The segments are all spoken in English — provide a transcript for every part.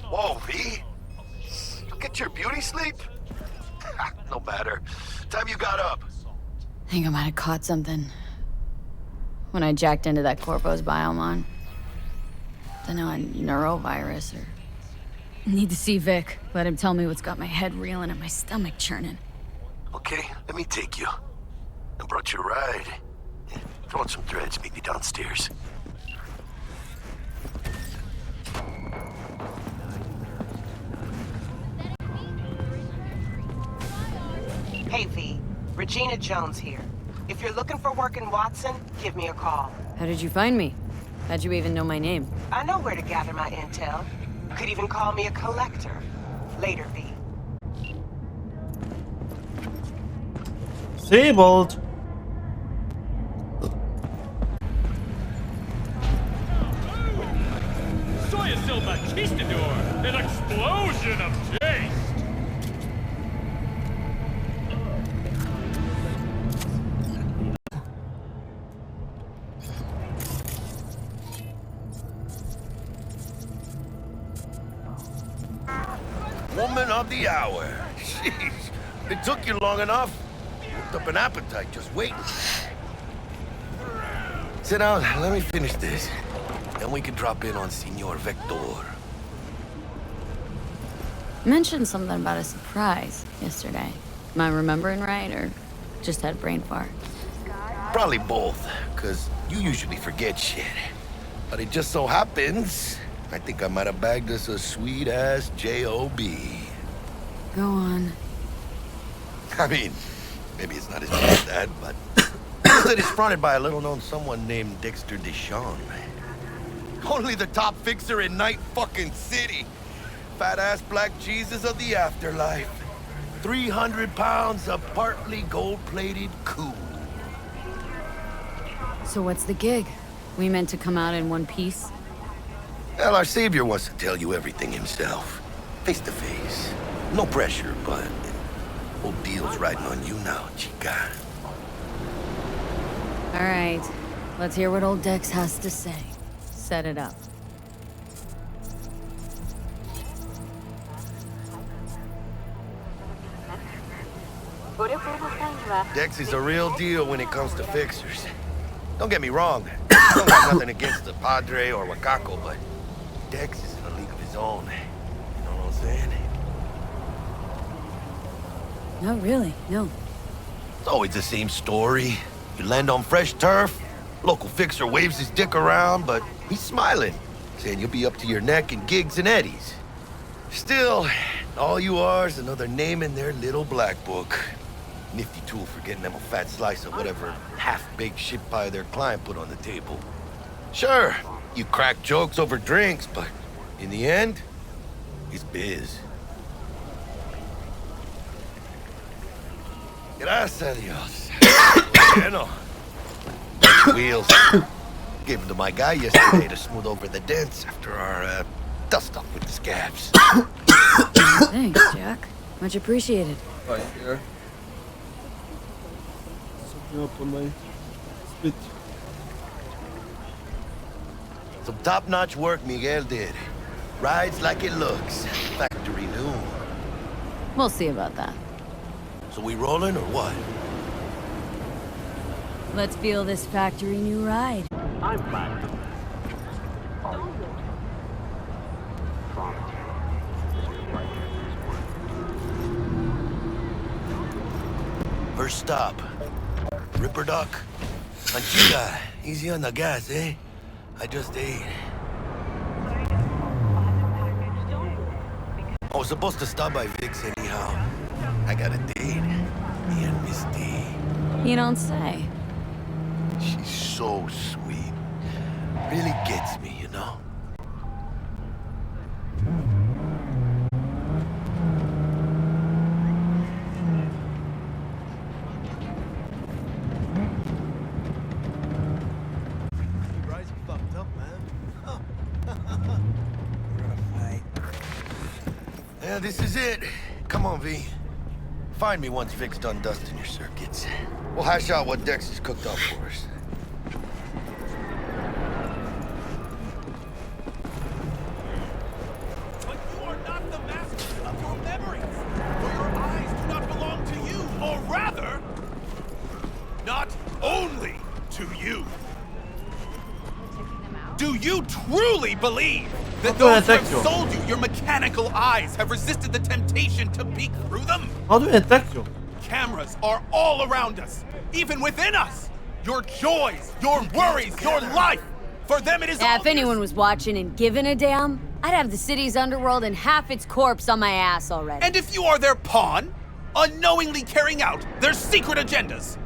Whoa, V? You get your beauty sleep? No matter. Time you got up. I think I might have caught something when I jacked into that Corpo's biomon. Dunno, a neurovirus or... Need to see Vic. Let him tell me what's got my head reeling and my stomach churning. Okay, let me take you. I brought you a ride. Throw on some threads, meet me downstairs. Hey, V. Regina Jones here. If you're looking for work in Watson, give me a call. How did you find me? How'd you even know my name? I know where to gather my intel. Could even call me a collector. Later, V. Disabled. Soy es el Machistador, an explosion of taste! Woman of the hour. Jeez, it took you long enough. Worked up an appetite just waiting. Sit down, let me finish this. Then we can drop in on Senor Vector. You mentioned something about a surprise yesterday. Am I remembering right, or just had a brain fart? Probably both, because you usually forget shit. But it just so happens, I think I might have bagged us a sweet-ass J.O.B. Go on. I mean, maybe it's not as bad as that, but... that it's fronted by a little-known someone named Dexter Deshawn. Only the top fixer in Night fucking City. Fat-ass black Jesus of the afterlife. 300 pounds of partly gold-plated cool. So what's the gig? We meant to come out in one piece? Well, our savior wants to tell you everything himself. Face to face. No pressure, but... whole deal's riding on you now, chica. All right. Let's hear what old Dex has to say. Set it up. Dex is a real deal when it comes to fixers. Don't get me wrong. I don't got nothing against the Padre or Wakako, but Dex is in a league of his own. You know what I'm saying? No, really, no. It's always the same story. You land on fresh turf, local fixer waves his dick around, but he's smiling, saying you'll be up to your neck in gigs and eddies. Still, all you are is another name in their little black book. Nifty tool for getting them a fat slice of whatever half-baked shit pie their client put on the table. Sure, you crack jokes over drinks, but in the end, it's biz. Gracias a Dios. Bueno. Wheels. Gave them to my guy yesterday to smooth over the dents after our dust-up with the scabs. Thanks, Jack. Much appreciated. Right here. Something up on my spit. Some top-notch work Miguel did. Rides like it looks. Factory new. We'll see about that. So we rolling or what? Let's feel this factory new ride. I'm back. First stop. Ripper Duck. Anchiga. Easy on the gas, eh? I just ate. I was supposed to stop by Vic's anyhow. I got a date. Me and Misty. You don't say. She's so sweet. Really gets me, you know? Bryce fucked up, man. Yeah, this is it. Come on, V. Find me once Vic's done dusting your circuits. We'll hash out what Dex has cooked up for us. But you are not the master of your memories, for your eyes do not belong to you, or rather, not only to you. Do you truly believe that those who have sold you your mechanical eyes have resisted the temptation to peek through them? How do you attack you? Cameras are all around us, even within us. Your joys, your worries, your life. For them it is Yeah, all if anyone was watching and giving a damn, I'd have the city's underworld and half its corpse on my ass already. And if you are their pawn, unknowingly carrying out their secret agendas.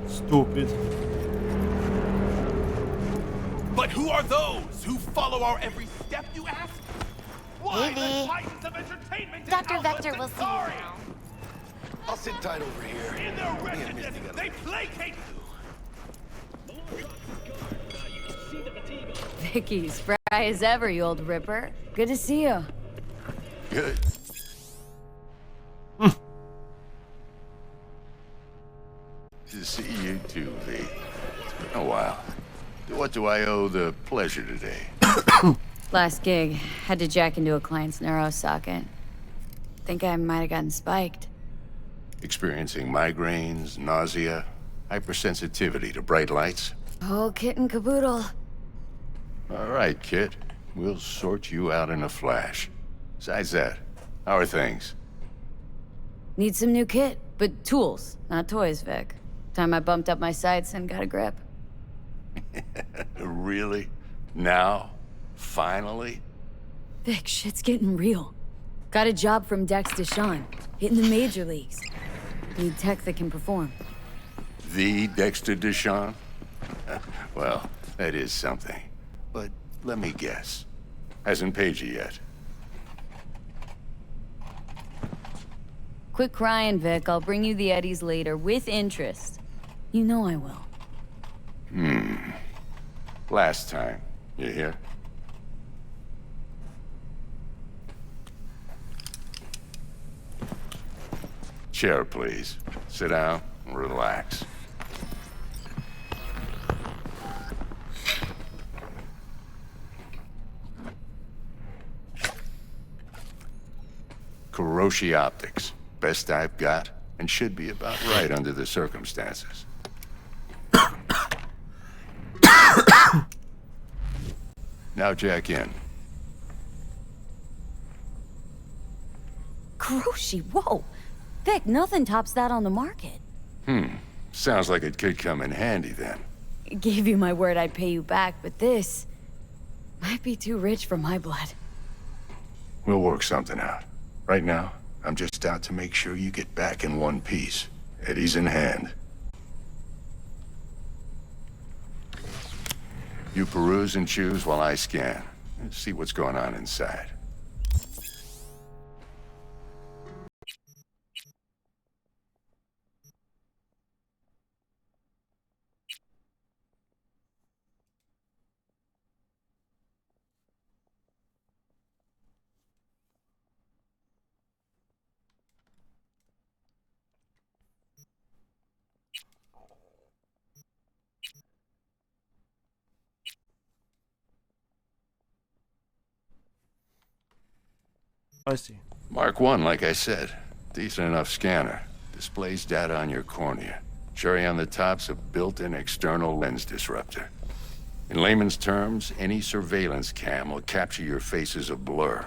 Stupid. But who are those who follow our every step, you ask? Why Maybe. the titans of entertainment and Dr. outlets Vector and will see you sorry. now. I'll sit tight over here. In their Me and wretchedness, Misty gotta they leave. placate Vicky, spry as ever, you old ripper. Good to see you. Good. To see you too, V. It's been a while. What do I owe the pleasure today? Last gig, had to jack into a client's neuro socket. Think I might have gotten spiked. Experiencing migraines, nausea, hypersensitivity to bright lights? Oh, kit and caboodle. All right, kid. We'll sort you out in a flash. Besides that, how are things? Need some new kit, but tools, not toys, Vic. Time I bumped up my sights and got a grip. Really? Now? Finally? Vic, shit's getting real. Got a job from Dex Deshawn, hitting the major leagues. Need tech that can perform. The Dexter Deshawn? Well, that is something. But let me guess. Hasn't paid you yet. Quit crying, Vic. I'll bring you the eddies later, with interest. You know I will. Last time. You hear? Chair, please. Sit down and relax. Kuroshi Optics. Best I've got, and should be about right under the circumstances. Now jack in. Kuroshi, whoa! Vic, nothing tops that on the market. Sounds like it could come in handy then. Gave you my word I'd pay you back, but this might be too rich for my blood. We'll work something out. Right now, I'm just out to make sure you get back in one piece. Eddie's in hand. You peruse and choose while I scan. Let's see what's going on inside. I see. Mark 1, like I said. Decent enough scanner. Displays data on your cornea. Cherry on the top's a built-in external lens disruptor. In layman's terms, any surveillance cam will capture your face as a blur.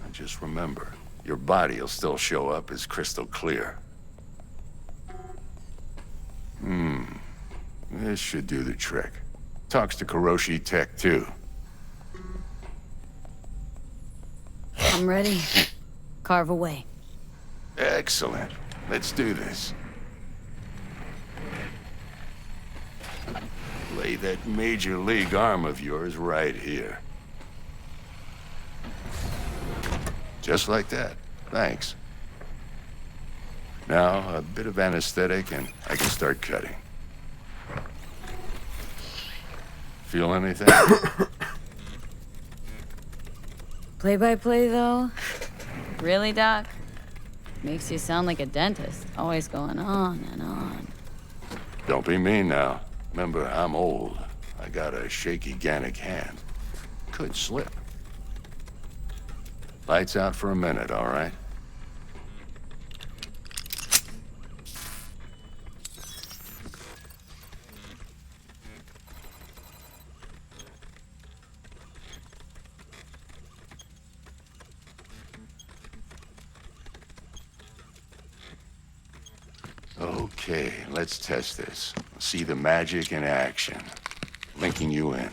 And just remember, your body will still show up as crystal clear. This should do the trick. Talks to Kuroshi Tech, too. I'm ready. Carve away. Excellent. Let's do this. Lay that major league arm of yours right here. Just like that. Thanks. Now, a bit of anesthetic and I can start cutting. Feel anything? Play-by-play, though? Really, Doc? Makes you sound like a dentist, always going on and on. Don't be mean now. Remember, I'm old. I got a shaky Gannic hand. Could slip. Lights out for a minute, all right? Okay, let's test this. See the magic in action. Linking you in.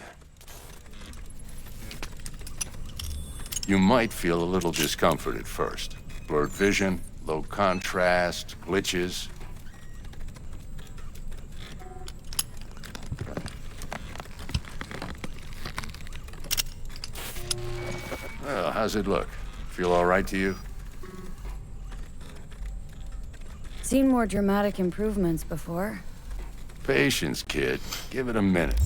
You might feel a little discomfort at first. Blurred vision, low contrast, glitches. Well, how's it look? Feel all right to you? Seen more dramatic improvements before. Patience, kid. Give it a minute.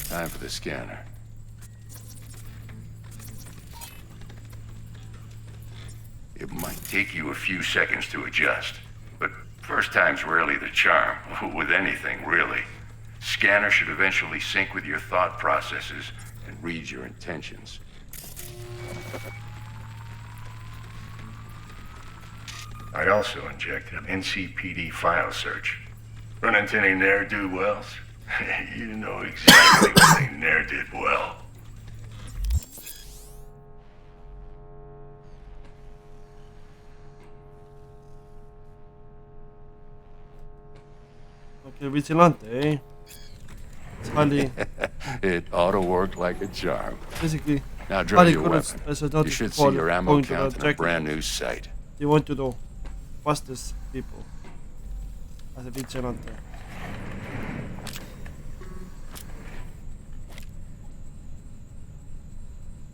Time for the scanner. It might take you a few seconds to adjust, but first time's rarely the charm, with anything, really. Scanner should eventually sync with your thought processes and read your intentions. I also injected an NCPD file search. Run into any ne'er-do-wells? You know exactly what they ne'er did well. Ok, vigilante, eh? It's highly... It ought to work like a charm. Basically, Now draw highly your good weapon. as a You should see your ammo going to count the in a jacket. brand new sight. They want to know fastest people as a vigilante.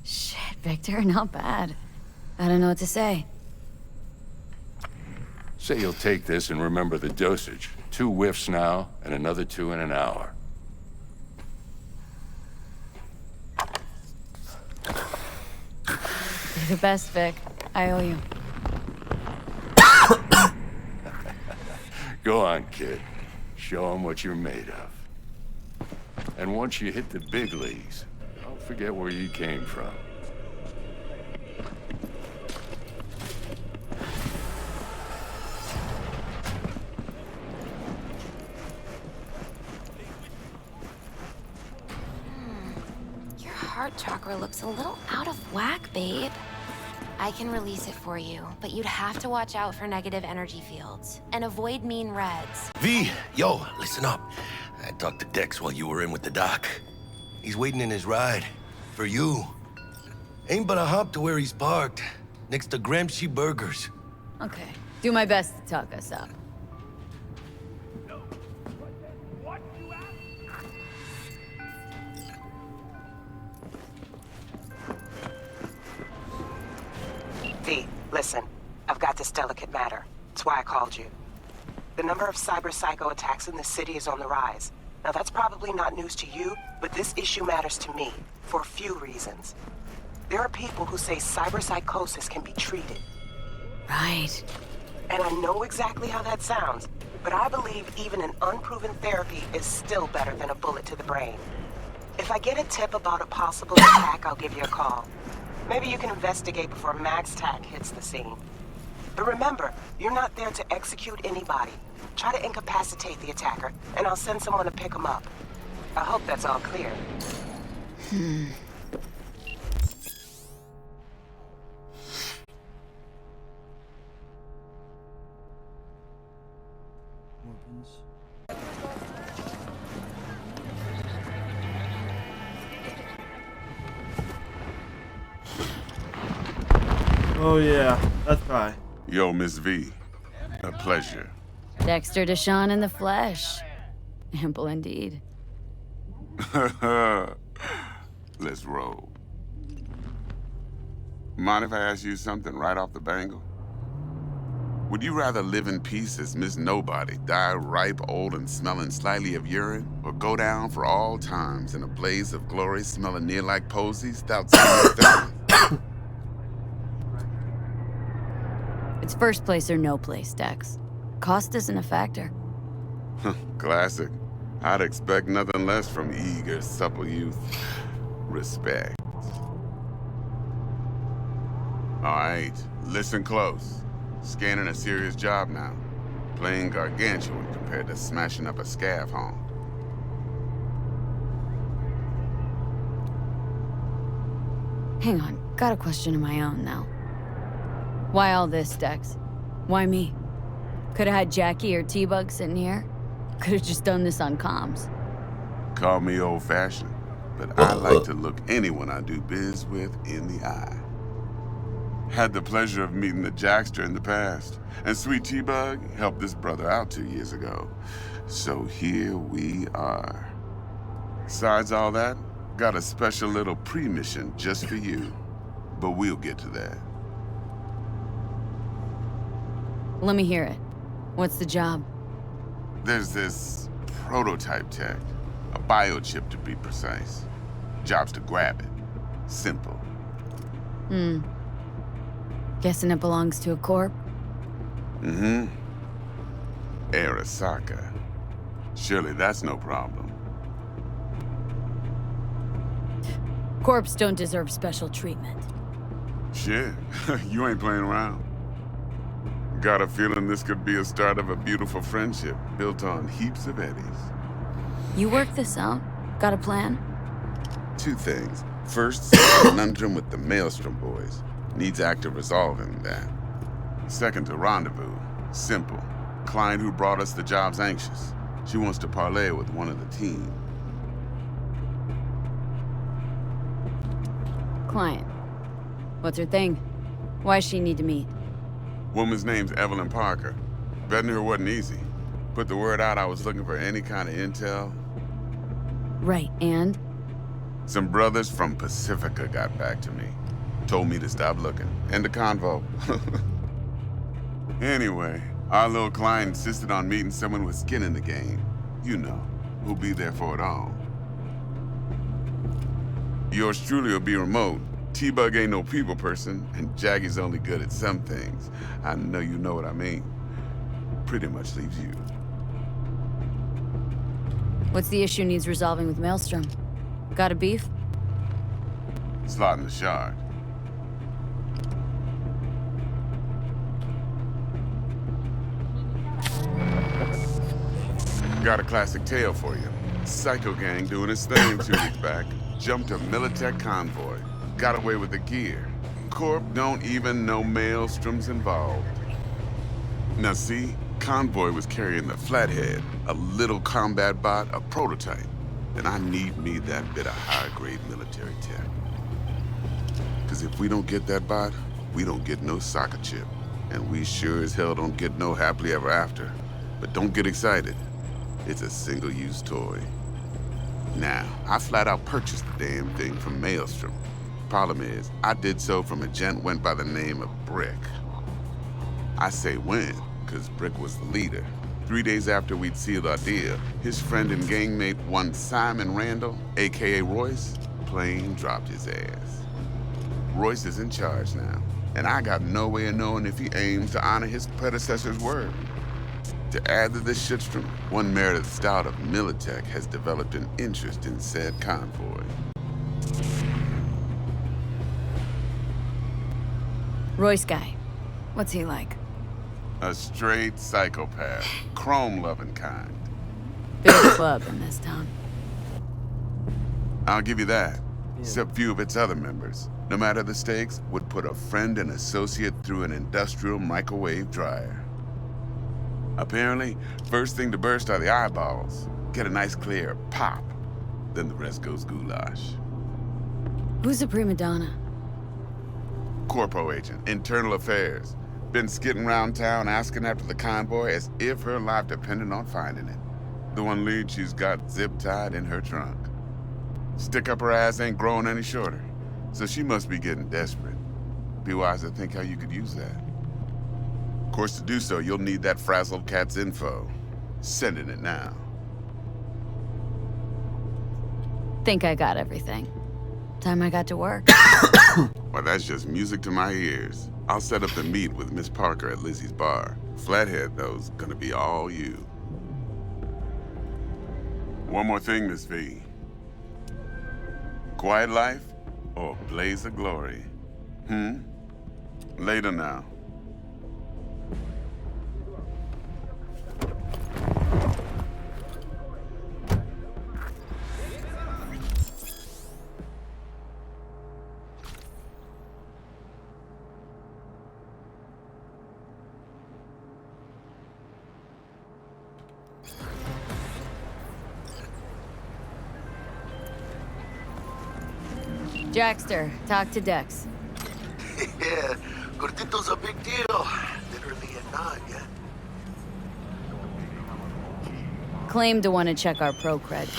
Shit, Victor, not bad. I don't know what to say. Say you'll take this and remember the dosage. 2 whiffs now, and another 2 in an hour. You're the best, Vic. I owe you. Go on, kid. Show 'em what you're made of. And once you hit the big leagues, don't forget where you came from. Your heart chakra looks a little out of whack, babe. I can release it for you, but you'd have to watch out for negative energy fields and avoid mean reds. V, yo, listen up. I talked to Dex while you were in with the doc. He's waiting in his ride. For you. Ain't but a hop to where he's parked. Next to Gramsci Burgers. Okay. Do my best to talk us up. V, listen. I've got this delicate matter. That's why I called you. The number of cyber-psycho attacks in the city is on the rise. Now, that's probably not news to you, but this issue matters to me for a few reasons. There are people who say cyberpsychosis can be treated. Right. And I know exactly how that sounds, but I believe even an unproven therapy is still better than a bullet to the brain. If I get a tip about a possible attack, I'll give you a call. Maybe you can investigate before Max Tack hits the scene. But remember, you're not there to execute anybody. Try to incapacitate the attacker, and I'll send someone to pick him up. I hope that's all clear. Oh yeah, that guy. Yo, Miss V. A pleasure. Dexter Deshawn in the flesh. Ample indeed. Let's roll. Mind if I ask you something right off the bangle? Would you rather live in peace as Miss Nobody, die ripe, old, and smelling slightly of urine, or go down for all times in a blaze of glory smelling near like posies without seeing a thing? It's first place or no place, Dex. Cost isn't a factor. Classic. I'd expect nothing less from eager, supple youth. Respect. All right, listen close. Scanning a serious job now. Playing gargantuan compared to smashing up a scav home. Hang on, got a question of my own now. Why all this, Dex? Why me? Could've had Jackie or T-Bug sitting here. Could've just done this on comms. Call me old-fashioned, but I like to look anyone I do biz with in the eye. Had the pleasure of meeting the Jackster in the past, and Sweet T-Bug helped this brother out 2 years ago. So here we are. Besides all that, got a special little pre-mission just for you. But we'll get to that. Let me hear it. What's the job? There's this prototype tech, a biochip to be precise. Job's to grab it. Simple. Guessing it belongs to a corp? Mm-hmm. Arasaka. Surely that's no problem. Corps don't deserve special treatment. Shit, you ain't playing around. Got a feeling this could be a start of a beautiful friendship built on heaps of eddies. You work this out? Got a plan? 2 things. First, some conundrum with the Maelstrom boys. Needs active resolving that. Second, a rendezvous. Simple. Client who brought us the job's anxious. She wants to parlay with one of the team. Client. What's her thing? Why's she need to meet? Woman's name's Evelyn Parker. Betting her wasn't easy. Put the word out I was looking for any kind of intel. Right, and? Some brothers from Pacifica got back to me. Told me to stop looking. End of convo. Anyway, our little client insisted on meeting someone with skin in the game. You know, who'll be there for it all. Yours truly will be remote. T-Bug ain't no people person, and Jaggy's only good at some things. I know you know what I mean. Pretty much leaves you. What's the issue needs resolving with Maelstrom? Got a beef? Slotting the shard. Got a classic tale for you. Psycho gang doing his thing 2 weeks back. Jumped a Militech convoy. Got away with the gear. Corp don't even know Maelstrom's involved. Now see, convoy was carrying the Flathead, a little combat bot, a prototype. Then I need me that bit of high-grade military tech. Cause if we don't get that bot, we don't get no soccer chip. And we sure as hell don't get no happily ever after. But don't get excited. It's a single-use toy. Now, I flat out purchased the damn thing from Maelstrom. Problem is, I did so from a gent went by the name of Brick. I say when, because Brick was the leader. 3 days after we'd sealed our deal, his friend and gangmate, one Simon Randall, aka Royce, plain dropped his ass. Royce is in charge now, and I got no way of knowing if he aims to honor his predecessor's word. To add to this shitstorm, one Meredith Stout of Militech has developed an interest in said convoy. Royce guy. What's he like? A straight psychopath, chrome-loving kind. Big club in this town. I'll give you that. Except few of its other members, no matter the stakes, would put a friend and associate through an industrial microwave dryer. Apparently, first thing to burst are the eyeballs. Get a nice clear pop. Then the rest goes goulash. Who's the prima donna? Corpo agent, internal affairs. Been skidding around town asking after the convoy as if her life depended on finding it. The one lead she's got zip-tied in her trunk. Stick up her ass ain't growing any shorter, so she must be getting desperate. Be wise to think how you could use that. Of course, to do so, you'll need that frazzled cat's info. Sending it now. Think I got everything. Time I got to work. Well, that's just music to my ears. I'll set up the meet with Miss Parker at Lizzie's bar. Flathead, though's gonna be all you. One more thing, Miss V. Quiet life or blaze of glory? Later now. Jackster, talk to Dex. Yeah, Gordito's a big deal. Literally and not, yeah. Claimed to want to check our pro cred,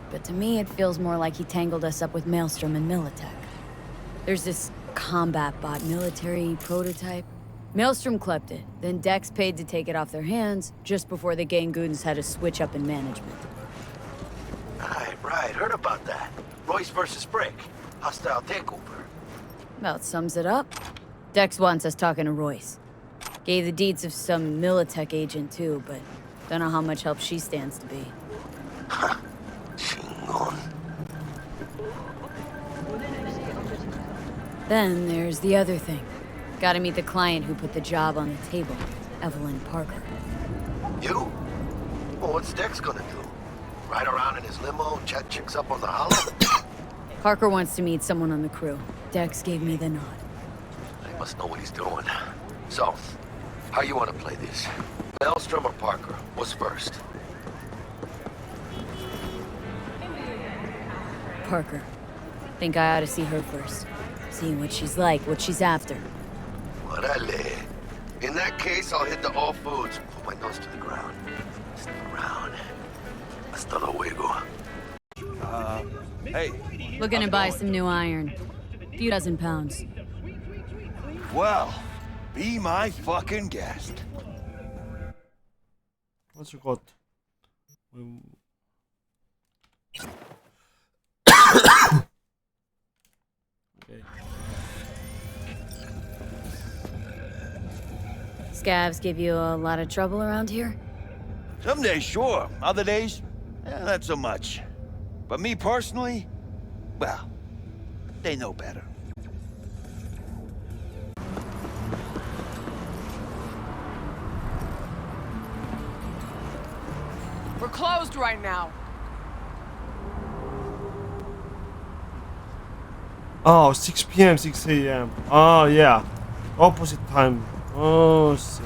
but to me it feels more like he tangled us up with Maelstrom and Militech. There's this combat bot military prototype. Maelstrom clept it, then Dex paid to take it off their hands just before the Gangoons had a switch up in management. Right, heard about that. Royce versus Brick. Hostile takeover. About sums it up. Dex wants us talking to Royce. Gave the deeds of some Militech agent too, but don't know how much help she stands to be. Chingon. Then there's the other thing. Gotta meet the client who put the job on the table, Evelyn Parker. You? Well, what's Dex gonna do? Ride around in his limo, chat chicks up on the hollow? Parker wants to meet someone on the crew. Dex gave me the nod. He must know what he's doing. So, how you want to play this? Maelstrom or Parker? What's first? Parker. Think I ought to see her first. See what she's like, what she's after. Orale. In that case, I'll hit the all foods. Put my nose to the ground. Stick around. Hasta luego. Hey. Looking to buy some new iron. Few dozen pounds. Well, be my fucking guest. What's you got? Okay. Scavs give you a lot of trouble around here? Some days, sure. Other days, not so much. But me personally, well, they know better. We're closed right now. Oh, 6 p.m., 6 a.m. Oh, yeah. Opposite time. Oh, shit.